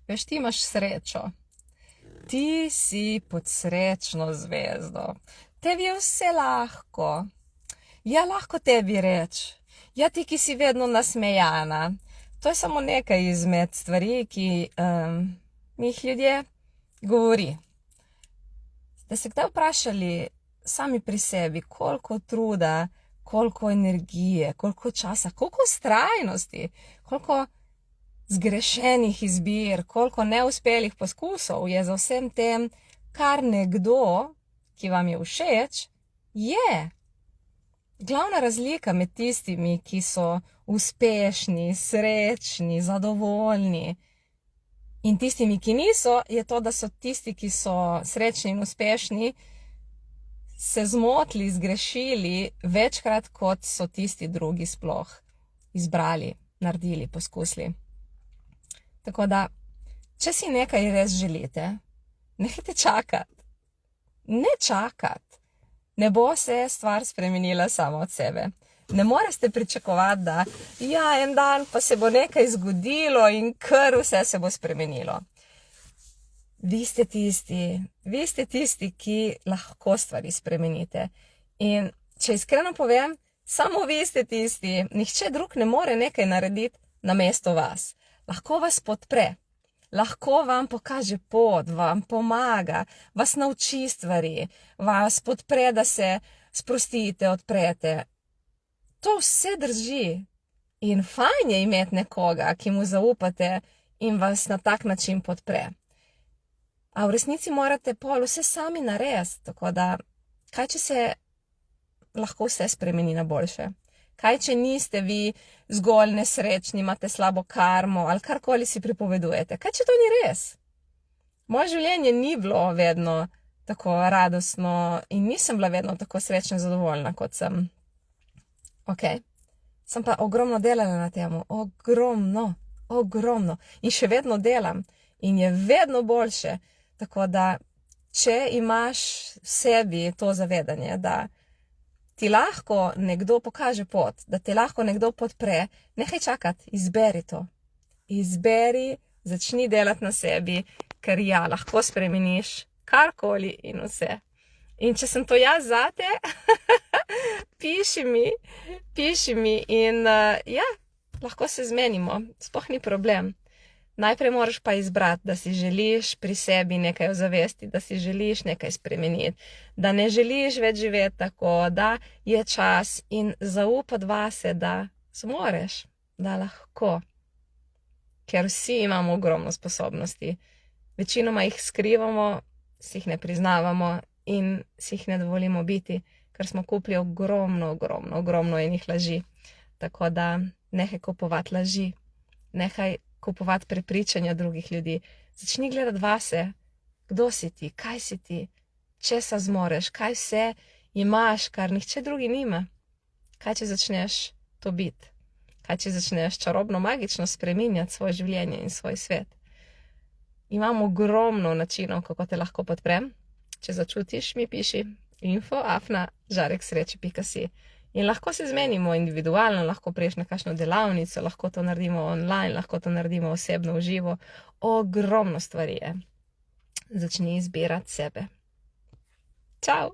Veš, ti imaš srečo. Ti si pod srečno zvezdo. Tebi je vse lahko. Ja, lahko tebi reč. Ja, ti, ki si vedno nasmejana. To je samo nekaj izmed stvari, ki mi jih ljudje govori. Da se kdaj vprašali sami pri sebi, koliko truda, koliko energije, koliko časa, koliko vztrajnosti, koliko zgrešenih izbir, koliko neuspelih poskusov je za vsem tem, kar nekdo, ki vam je všeč, je. Glavna razlika med tistimi, ki so uspešni, srečni, zadovoljni, in tistimi, ki niso, je to, da so tisti, ki so srečni in uspešni, se zmotili, zgrešili večkrat, kot so tisti drugi sploh izbrali, naredili, poskusili. Tako da, če si nekaj res želite, nehajte čakati. Ne čakati. Ne bo se stvar spremenila samo od sebe. Ne morete pričakovati, da ja, en dan pa se bo nekaj zgodilo in kar vse se bo spremenilo. Vi ste tisti, ki lahko stvari spremenite. In če iskreno povem, samo vi ste tisti, nihče drug ne more nekaj narediti namesto vas. Lahko vas podpre, lahko vam pokaže pot, vam pomaga, vas nauči stvari, vas podpre, da se sprostite, odprete. To vse drži in fajn je imeti nekoga, ki mu zaupate in vas na tak način podpre. A v resnici morate pol vse sami narediti, tako da kaj če se lahko vse spremeni na boljše? Kaj če niste vi zgolj nesrečni, imate slabo karmo ali karkoli si pripovedujete? Kaj če to ni res? Moje življenje ni bilo vedno tako radostno in nisem bila vedno tako srečna in zadovoljna, kot sem. Ok, sem pa ogromno delala na tem, ogromno. In še vedno delam in je vedno boljše. Tako da, če imaš v sebi to zavedanje, da ti lahko nekdo pokaže pot, da te lahko nekdo podpre, nehaj čakati, izberi to. Izberi, začni delati na sebi, ker ja, lahko spremeniš karkoli in vse. In če sem to jaz zate, piši mi in ja, lahko se zmenimo, sploh ni problem. Najprej moraš pa izbrati, da si želiš pri sebi nekaj ozavesti, da si želiš nekaj spremeniti, da ne želiš več živeti tako, da je čas in zaupati vase, da zmoreš, da lahko. Ker vsi imamo ogromno sposobnosti. Večinoma jih skrivamo, si jih ne priznavamo in si jih ne dovolimo biti, ker smo kupili ogromno enih laži. Tako da nehaj kupovati laži, nehaj kupovati prepričanja drugih ljudi. Začni gledati vase, kdo si ti, kaj si ti, česa zmoreš, kaj vse imaš, kar nihče drugi nima. Kaj če začneš to biti? Kaj če začneš čarobno, magično spreminjati svoje življenje in svoj svet? Imam ogromno načinov, kako te lahko podprem. Če začutiš, mi piši info@žareksreče.si. In lahko se zmenimo individualno, lahko priješ na kakšno delavnico, lahko to naredimo online, lahko to naredimo osebno v živo. Ogromno stvari je. Začni izbirati sebe. Čau!